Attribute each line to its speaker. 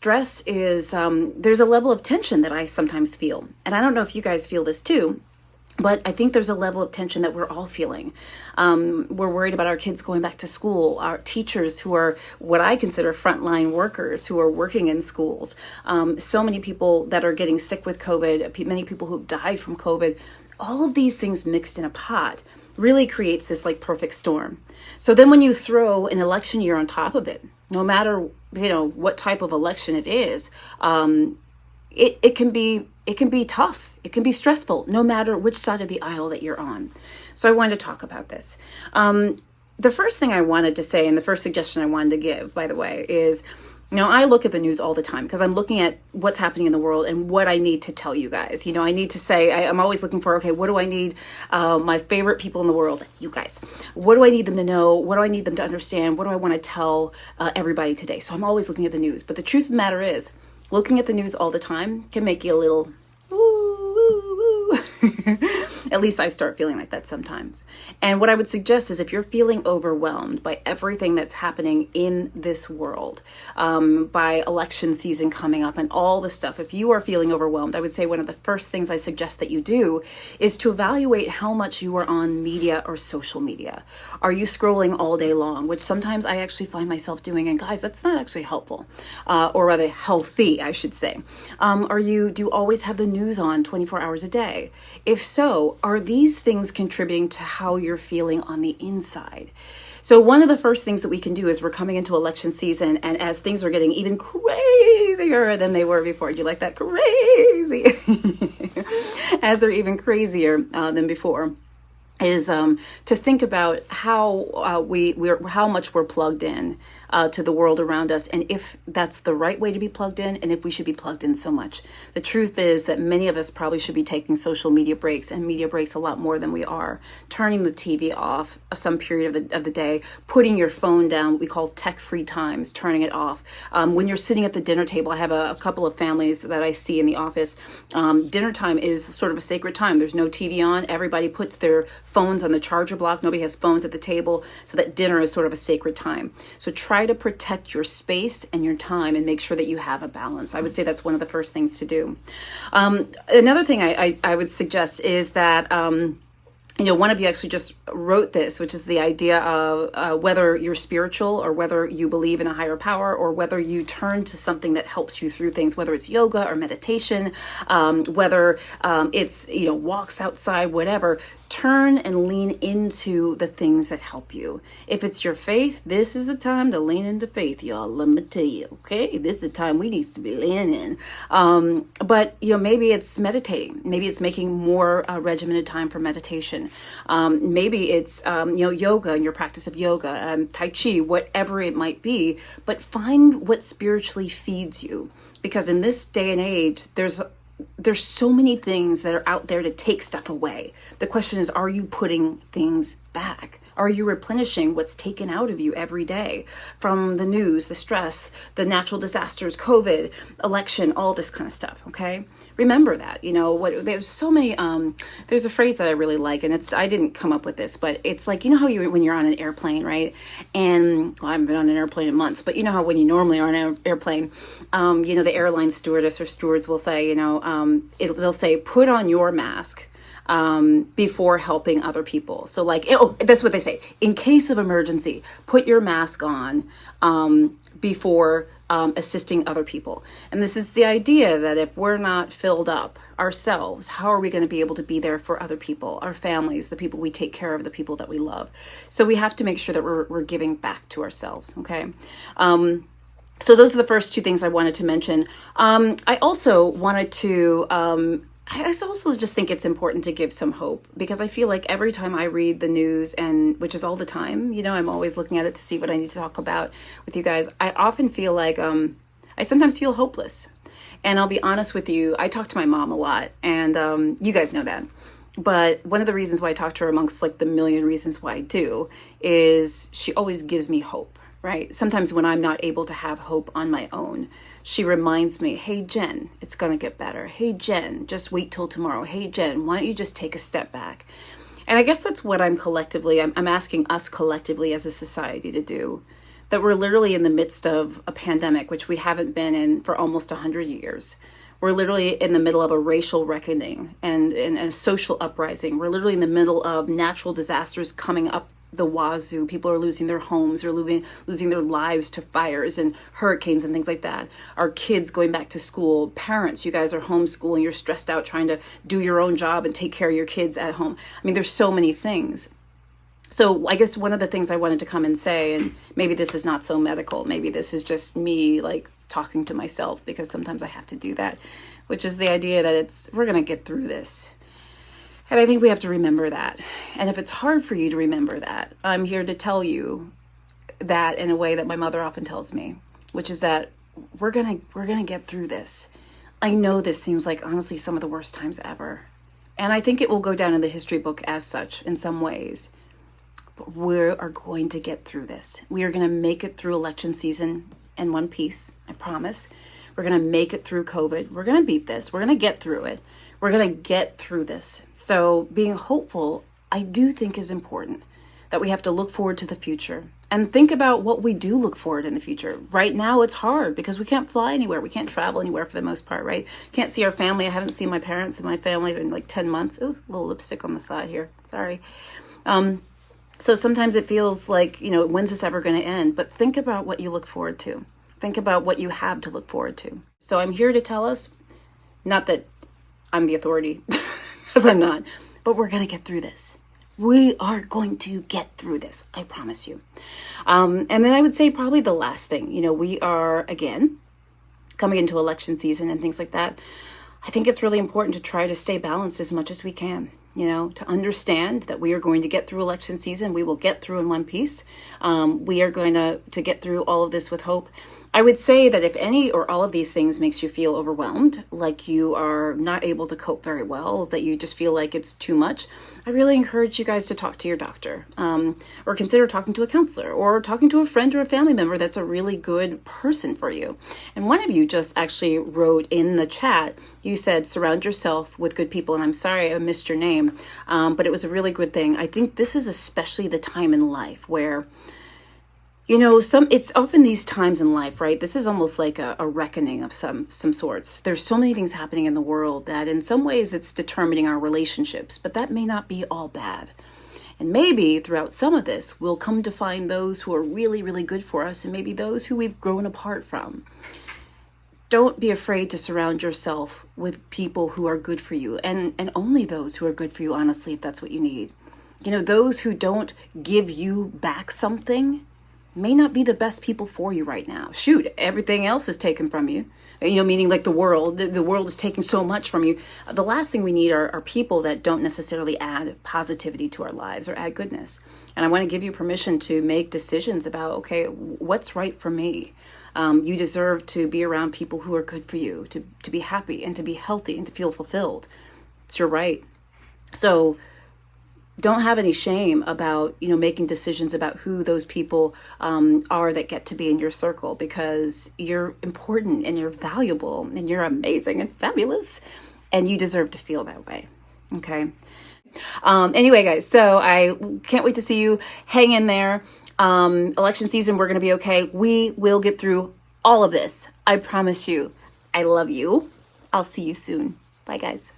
Speaker 1: Stress is, there's a level of tension that I sometimes feel. And I don't know if you guys feel this too, but I think there's a level of tension that we're all feeling. We're worried about our kids going back to school, our teachers who are what I consider frontline workers who are working in schools. So many people that are getting sick with COVID, many people who've died from COVID. All of these things mixed in a pot really creates this like perfect storm. So then when you throw an election year on top of it, no matter what type of election it is, it can be tough. It can be stressful, no matter which side of the aisle that you're on. So I wanted to talk about this. The first thing I wanted to say, and the first suggestion I wanted to give, by the way, is, I look at the news all the time because I'm looking at what's happening in the world and what I need to tell you guys. I need to say, I'm always looking for, okay, what do I need my favorite people in the world, that's you guys. What do I need them to know? What do I need them to understand? What do I want to tell everybody today? So I'm always looking at the news. But the truth of the matter is, looking at the news all the time can make you a little, woo, woo, woo. At least I start feeling like that sometimes. And what I would suggest is if you're feeling overwhelmed by everything that's happening in this world, by election season coming up and all this stuff, if you are feeling overwhelmed, I would say one of the first things I suggest that you do is to evaluate how much you are on media or social media. Are you scrolling all day long, which sometimes I actually find myself doing, and guys, that's not actually helpful, or rather healthy, I should say. Do you always have the news on 24 hours a day? If so, are these things contributing to how you're feeling on the inside? So one of the first things that we can do is we're coming into election season, and as things are getting even crazier than they were before, do you like that? Crazy. As they're even crazier than before, is to think about how how much we're plugged in to the world around us, and if that's the right way to be plugged in, and if we should be plugged in so much. The truth is that many of us probably should be taking social media breaks, and media breaks a lot more than we are. Turning the TV off some period of the day, putting your phone down, what we call tech-free times, turning it off. When you're sitting at the dinner table, I have a couple of families that I see in the office. Dinner time is sort of a sacred time. There's no TV on. Everybody puts their phones on the charger block. Nobody has phones at the table, so that dinner is sort of a sacred time. So try to protect your space and your time and make sure that you have a balance. I would say that's one of the first things to do. Another thing I would suggest is that one of you actually just wrote this, which is the idea of whether you're spiritual or whether you believe in a higher power or whether you turn to something that helps you through things, whether it's yoga or meditation, whether it's, walks outside, whatever. Turn and lean into the things that help you. If it's your faith, this is the time to lean into faith, y'all. Let me tell you, okay? This is the time we need to be leaning in. But, maybe it's meditating. Maybe it's making more regimented time for meditation. Maybe it's, yoga and your practice of yoga, Tai Chi, whatever it might be. But find what spiritually feeds you. Because in this day and age, there's so many things that are out there to take stuff away. The question is, are you putting things back? Are you replenishing what's taken out of you every day from the news, the stress, the natural disasters, COVID, election, all this kind of stuff? Okay. Remember that, there's so many, there's a phrase that I really like, and I didn't come up with this, but it's like, how when you're on an airplane, right? And I haven't been on an airplane in months, but how when you normally are on an airplane, the airline stewardess or stewards will say, they'll say, put on your mask before helping other people. So that's what they say. In case of emergency, put your mask on before assisting other people. And this is the idea that if we're not filled up ourselves, how are we going to be able to be there for other people, our families, the people we take care of, the people that we love? So we have to make sure that we're giving back to ourselves. Okay. So those are the first two things I wanted to mention. I also wanted to, I also just think it's important to give some hope, because I feel like every time I read the news, and which is all the time, I'm always looking at it to see what I need to talk about with you guys. I often feel like I sometimes feel hopeless. And I'll be honest with you, I talk to my mom a lot, and you guys know that. But one of the reasons why I talk to her, amongst the million reasons why I do, is she always gives me hope. Right? Sometimes when I'm not able to have hope on my own, she reminds me, hey, Jen, it's going to get better. Hey, Jen, just wait till tomorrow. Hey, Jen, why don't you just take a step back? And I guess that's what I'm asking us collectively as a society to do. that we're literally in the midst of a pandemic, which we haven't been in for almost 100 years. We're literally in the middle of a racial reckoning and a social uprising. We're literally in the middle of natural disasters coming up the wazoo. People are losing their homes, or losing their lives to fires and hurricanes and things like that. Our kids going back to school. Parents, you guys are homeschooling. You're stressed out trying to do your own job and take care of your kids at home. I mean, there's so many things. So I guess one of the things I wanted to come and say, and maybe this is not so medical, maybe this is just me like talking to myself, because sometimes I have to do that, which is the idea that we're going to get through this. And I think we have to remember that. And if it's hard for you to remember that, I'm here to tell you that in a way that my mother often tells me, which is that we're going to get through this. I know this seems like honestly some of the worst times ever. And I think it will go down in the history book as such in some ways. But we are going to get through this. We are going to make it through election season in one piece, I promise. We're going to make it through COVID. We're going to beat this. We're going to get through it. We're going to get through this. So being hopeful, I do think is important, that we have to look forward to the future and think about what we do look forward in the future. Right now, it's hard because we can't fly anywhere. We can't travel anywhere for the most part, right? Can't see our family. I haven't seen my parents and my family in like 10 months. Ooh, a little lipstick on the side here. Sorry. So sometimes it feels like, when's this ever going to end? But think about what you look forward to. Think about what you have to look forward to. So I'm here to tell us, not that I'm the authority, because I'm not, but we're going to get through this. We are going to get through this. I promise you. And then I would say probably the last thing, we are, again, coming into election season and things like that. I think it's really important to try to stay balanced as much as we can, to understand that we are going to get through election season. We will get through in one piece. We are going to get through all of this with hope. I would say that if any or all of these things makes you feel overwhelmed, like you are not able to cope very well, that you just feel like it's too much, I really encourage you guys to talk to your doctor, or consider talking to a counselor, or talking to a friend or a family member that's a really good person for you. And one of you just actually wrote in the chat, you said, surround yourself with good people. And I'm sorry I missed your name, but it was a really good thing. I think this is especially the time in life where it's often these times in life, right? This is almost like a reckoning of some sorts. There's so many things happening in the world that in some ways it's determining our relationships, but that may not be all bad. And maybe throughout some of this, we'll come to find those who are really, really good for us, and maybe those who we've grown apart from. Don't be afraid to surround yourself with people who are good for you, and only those who are good for you, honestly, if that's what you need. Those who don't give you back something may not be the best people for you right now. Shoot, everything else is taken from you. Meaning like the world is taking so much from you. The last thing we need are people that don't necessarily add positivity to our lives or add goodness. And I want to give you permission to make decisions about, okay, what's right for me? You deserve to be around people who are good for you, to be happy and to be healthy and to feel fulfilled. It's your right. So don't have any shame about, making decisions about who those people are that get to be in your circle, because you're important and you're valuable and you're amazing and fabulous, and you deserve to feel that way. Okay. Anyway, guys, so I can't wait to see you. Hang in there. Election season, we're going to be okay. We will get through all of this. I promise you. I love you. I'll see you soon. Bye, guys.